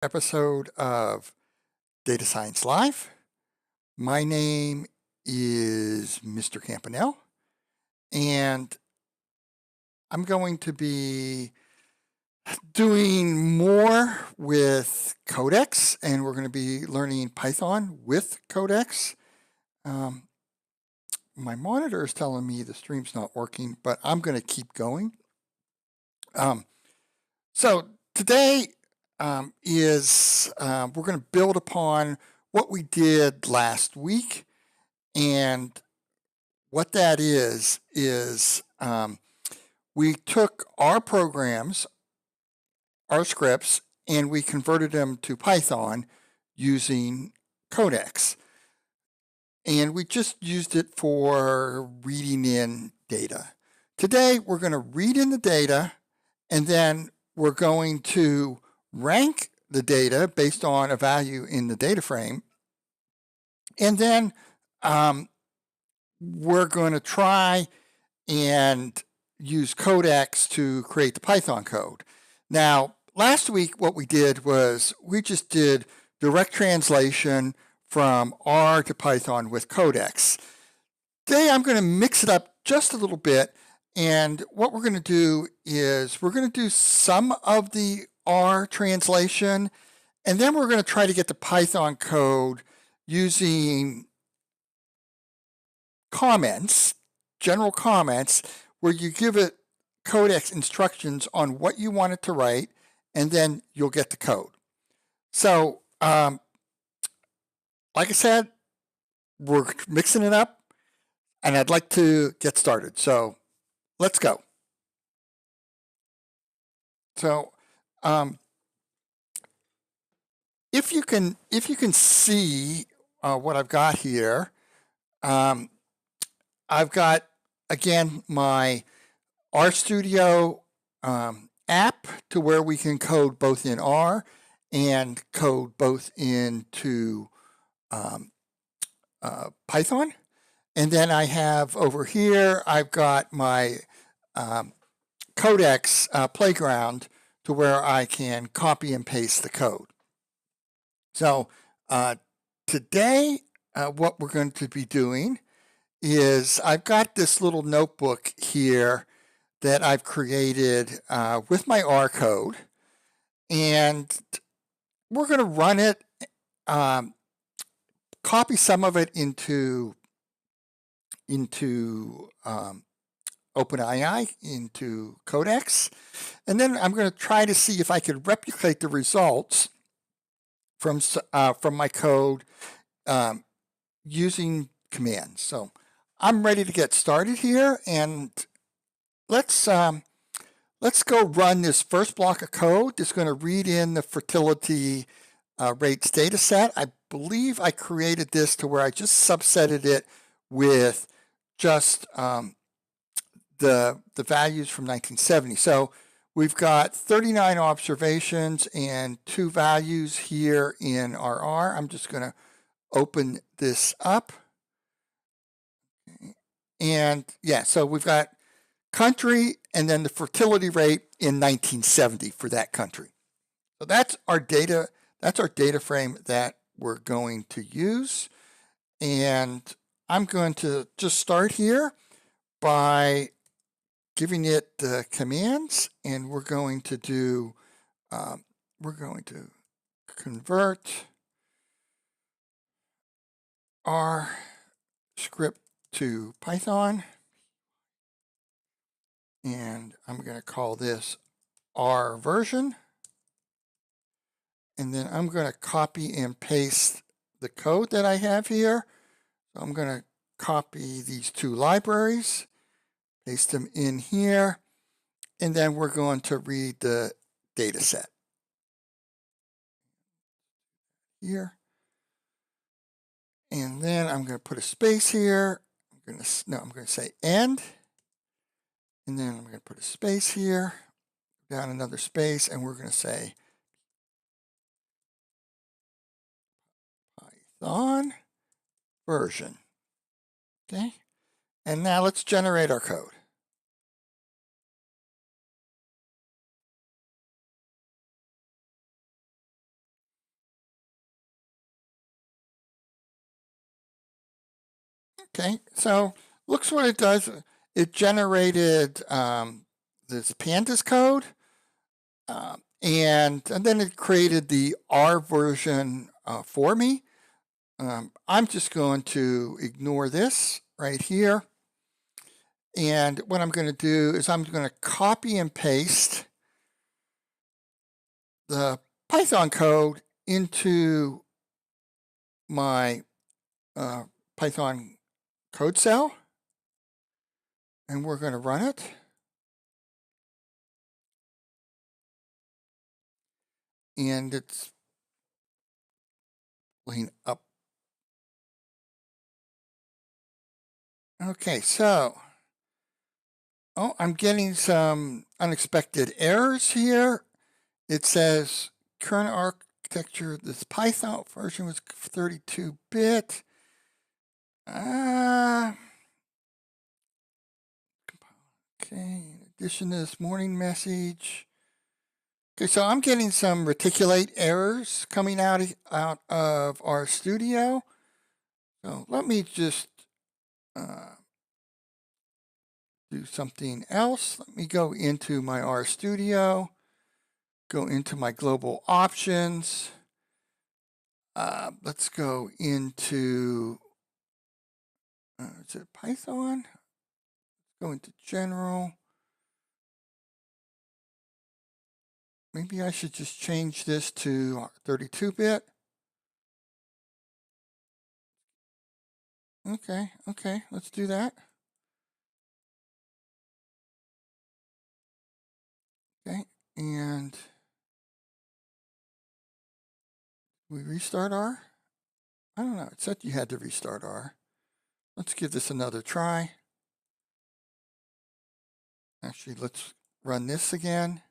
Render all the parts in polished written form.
Episode of Data Science Live. My name is Mr. Campanell, and I'm going to be doing more with CODEX, and we're going to be learning Python with CODEX. My monitor is telling me the stream's not working, but I'm going to keep going. So today we're going to build upon what we did last week, and what that is we took our programs, our scripts, and we converted them to Python using CODEX. And we just used it for reading in data. Today, we're going to read in the data, and then we're going to rank the data based on a value in the data frame. And then we're going to try and use CODEX to create the Python code. Now, last week, what we did was we just did direct translation from R to Python with CODEX. Today, I'm going to mix it up just a little bit. And what we're going to do is we're going to do some of the R translation, and then we're going to try to get the Python code using comments, general comments, where you give it CODEX instructions on what you want it to write, and then you'll get the code. So, like I said, we're mixing it up, and I'd like to get started. So let's go. So if you can see what I've got here, I've got, again, my RStudio app to where we can code both in R and code both into Python. And then I have over here, I've got my CODEX playground to where I can copy and paste the code. So today, what we're going to be doing is I've got this little notebook here that I've created with my R code, and we're going to run it, copy some of it into OpenAI, into CODEX, and then I'm going to try to see if I could replicate the results from my code using commands. So I'm ready to get started here, and let's go run this first block of code. It's going to read in the fertility rates data set. I believe I created this to where I just subsetted it with just the values from 1970. So we've got 39 observations and 2 values here in our R. I'm just going to open this up. And yeah, so we've got country and then the fertility rate in 1970 for that country. So that's our data frame that we're going to use. And I'm going to just start here by giving it the commands, and we're going to do, we're going to convert our script to Python, and I'm going to call this R version, and then I'm going to copy and paste the code that I have here. So I'm going to copy these 2 libraries, paste them in here, and then we're going to read the data set here. And then I'm going to put a space here. I'm going to say end. And then I'm going to put a space here, down another space, and we're going to say Python version. Okay. And now let's generate our code. Okay, so looks what it does. It generated this pandas code, and then it created the R version for me. I'm just going to ignore this right here. And what I'm going to do is I'm going to copy and paste the Python code into my Python code cell, and we're going to run it. And it's pulling up. Okay, so, I'm getting some unexpected errors here. It says current architecture, this Python version was 32-bit. Okay, in addition to this morning message. Okay, so I'm getting some reticulate errors coming out of RStudio. So let me just do something else. Let me go into my RStudio, go into my global options. Let's go into, is it Python? Go into general. Maybe I should just change this to 32-bit. Okay, let's do that. Okay, and we restart R? I don't know, it said you had to restart R. Let's give this another try. Actually, let's run this again.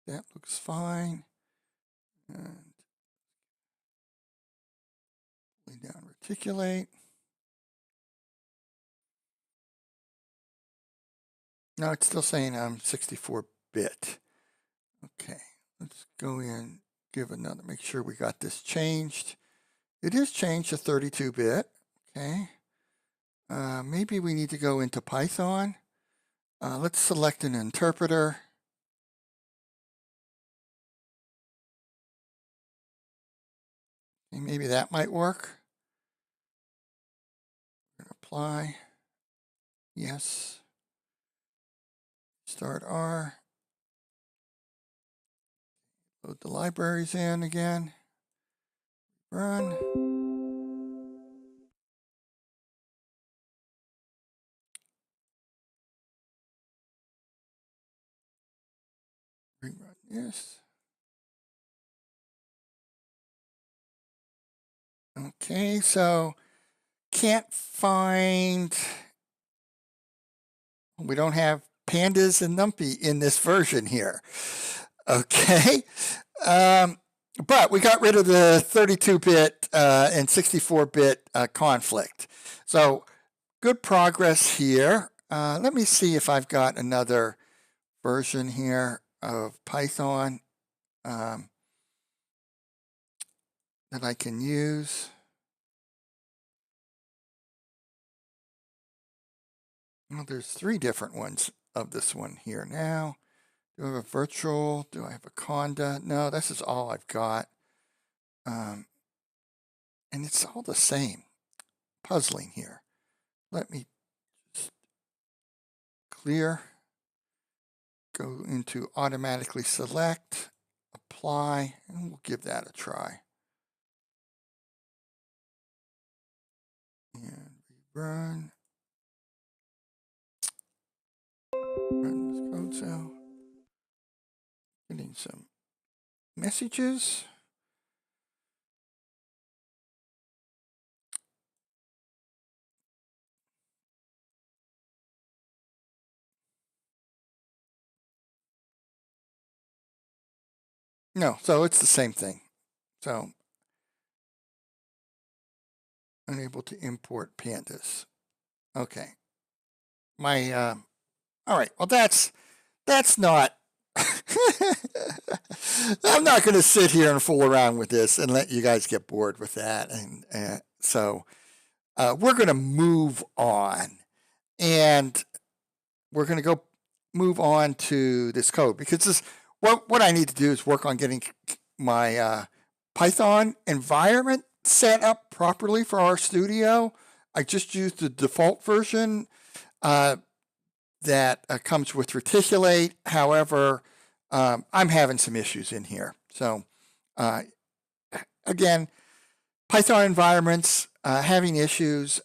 That looks fine. And lay down reticulate. No, it's still saying I'm 64-bit. Okay, let's go in, give another, make sure we got this changed. It is changed to 32-bit. Okay. Maybe we need to go into Python. Let's select an interpreter. Okay, maybe that might work. Apply. Yes. Start R. Load the libraries in again. Run. Rerun this. Okay, so can't find, we don't have pandas and numpy in this version here. Okay, but we got rid of the 32-bit and 64-bit conflict. So good progress here. Let me see if I've got another version here of Python that I can use. Well, there's 3 different ones of this one here now. Do I have a virtual? Do I have a conda? No, this is all I've got. And it's all the same. Puzzling here. Let me just clear. Go into automatically select, apply, and we'll give that a try. And rerun. Run this code cell. Getting some messages. No, so it's the same thing. So unable to import pandas. Okay. My all right. Well, that's not I'm not going to sit here and fool around with this and let you guys get bored with that. And so we're going to move on. And we're going to go move on to this code because this, what I need to do is work on getting my Python environment set up properly for RStudio. I just used the default version that comes with Reticulate. However, I'm having some issues in here. So again, Python environments having issues.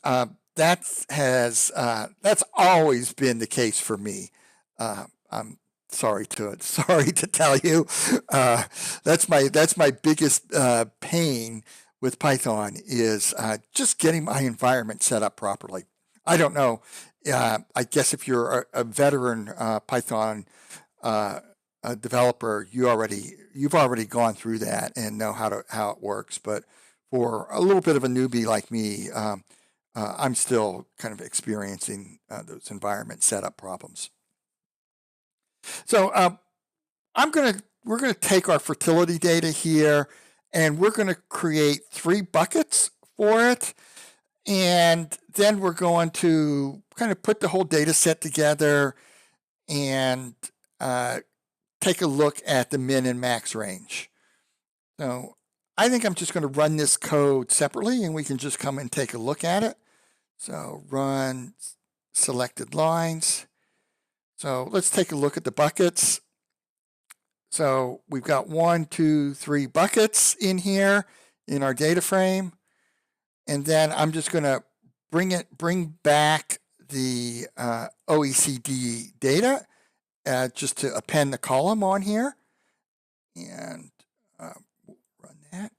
That's always been the case for me. I'm sorry to tell you. That's my biggest pain with Python is just getting my environment set up properly. I don't know. I guess if you're a veteran Python developer, you've already gone through that and know how it works. But for a little bit of a newbie like me, I'm still kind of experiencing those environment setup problems. So we're gonna take our fertility data here, and we're gonna create 3 buckets for it, and then we're going to kind of put the whole data set together and take a look at the min and max range. So I think I'm just going to run this code separately, and we can just come and take a look at it. So run selected lines. So let's take a look at the buckets. So we've got 1, 2, 3 buckets in here in our data frame. And then I'm just going to bring back the OECD data just to append the column on here. And we'll run that.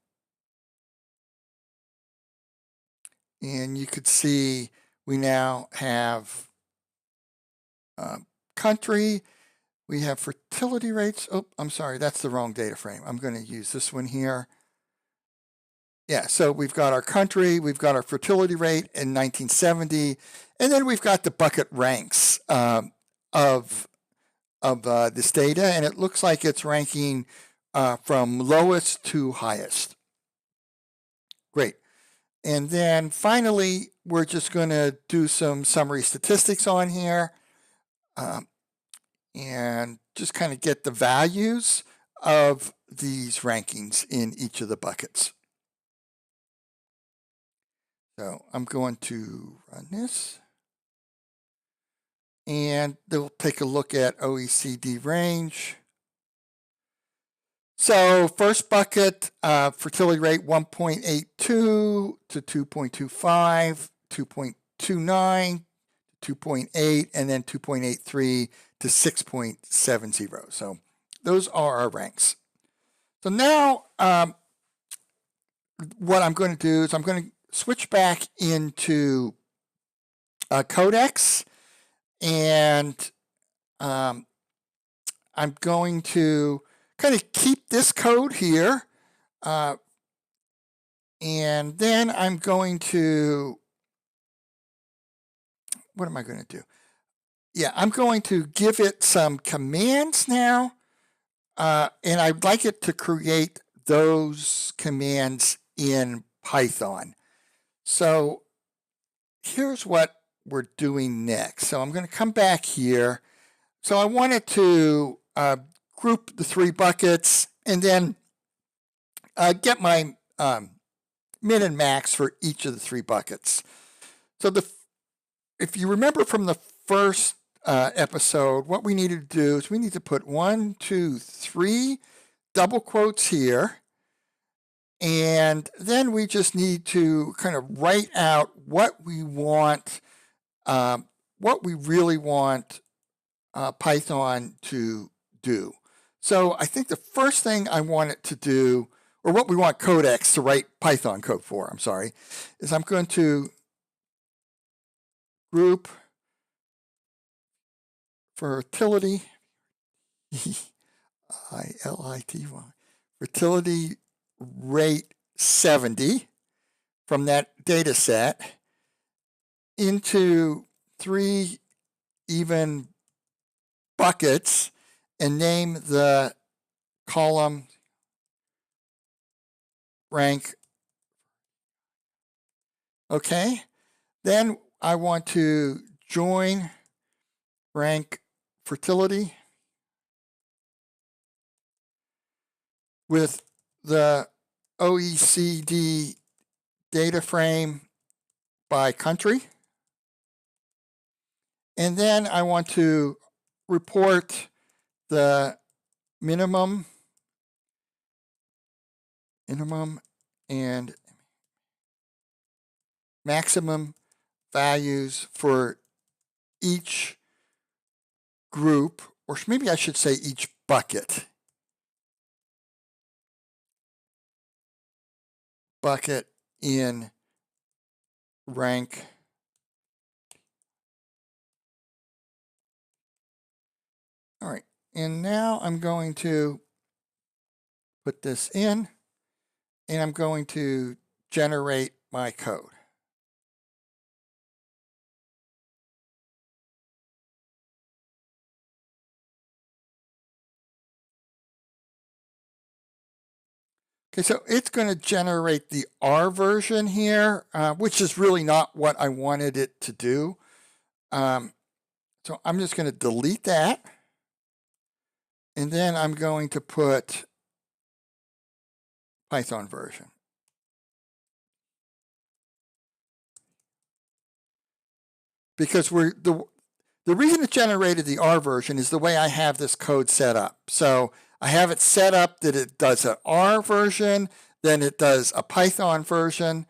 And you could see we now have country, we have fertility rates. Oh, I'm sorry, that's the wrong data frame. I'm going to use this one here. Yeah, so we've got our country, we've got our fertility rate in 1970, and then we've got the bucket ranks of this data, and it looks like it's ranking from lowest to highest. Great. And then finally, we're just going to do some summary statistics on here and just kind of get the values of these rankings in each of the buckets. So I'm going to run this. And they'll take a look at OECD range. So first bucket, fertility rate 1.82 to 2.25, 2.29, 2.8, and then 2.83 to 6.70. So those are our ranks. So now what I'm going to do is I'm going to switch back into CODEX, and I'm going to kind of keep this code here, and then I'm going to, what am I going to do? Yeah, I'm going to give it some commands now, and I'd like it to create those commands in Python. So here's what we're doing next. So I'm going to come back here. So I wanted to group the 3 buckets and then get my min and max for each of the 3 buckets. So if you remember from the first episode, what we needed to do is we need to put 1, 2, 3 double quotes here. And then we just need to kind of write out what we want, what we really want Python to do. So I think the first thing I want it to do, or what we want CODEX to write Python code for, I'm sorry, is I'm going to group fertility, I-L-I-T-Y, fertility rate 70 from that data set into 3 even buckets, and name the column rank. Okay, then I want to join rank fertility with the OECD data frame by country. And then I want to report the minimum and maximum values for each group, or maybe I should say each bucket. Bucket in rank All right, and now I'm going to put this in, and I'm going to generate my code. Okay, so it's going to generate the R version here, which is really not what I wanted it to do. So I'm just going to delete that. And then I'm going to put Python version. Because the reason it generated the R version is the way I have this code set up. So I have it set up that it does an R version, then it does a Python version.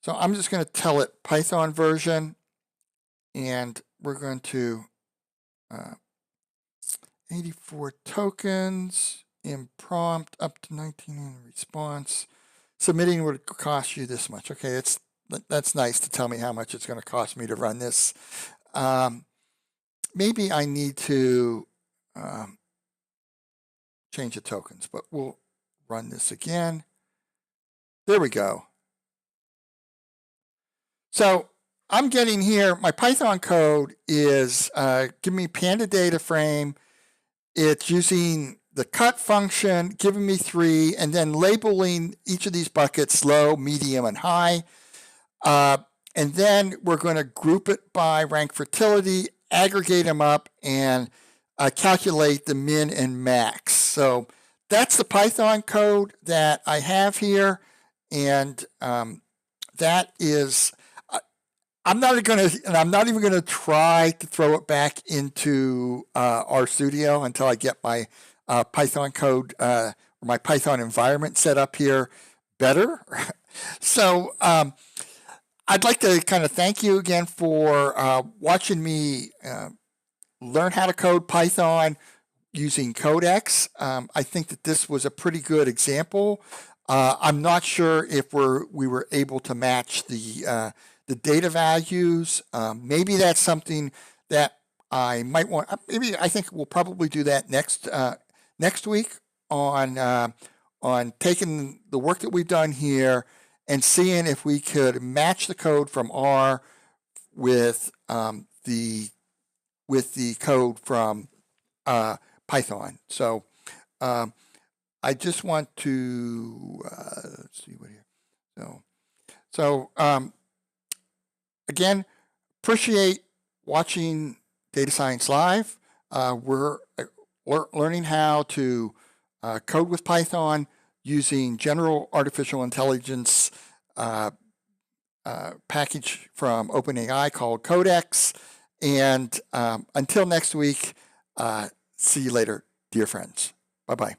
So I'm just going to tell it Python version, and we're going to 84 tokens in prompt, up to 19 in response. Submitting would cost you this much. Okay, that's nice to tell me how much it's going to cost me to run this. Maybe I need to change the tokens, but we'll run this again. There we go. So I'm getting here, my Python code is giving me Panda data frame. It's using the cut function, giving me 3, and then labeling each of these buckets low, medium, and high. And then we're going to group it by rank fertility, aggregate them up, and calculate the min and max. So that's the Python code that I have here. And that is, I'm not even going to try to throw it back into RStudio until I get my Python code or my Python environment set up here better. So I'd like to kind of thank you again for watching me learn how to code Python using CODEX. I think that this was a pretty good example. I'm not sure if we were able to match the data values. Maybe that's something that I might want. Maybe I think we'll probably do that next week on taking the work that we've done here and seeing if we could match the code from R with the code from Python. So I just want to let's see what here. So again, appreciate watching Data Science Live. We're learning how to code with Python using general artificial intelligence package from OpenAI called CODEX. And until next week, see you later, dear friends. Bye-bye.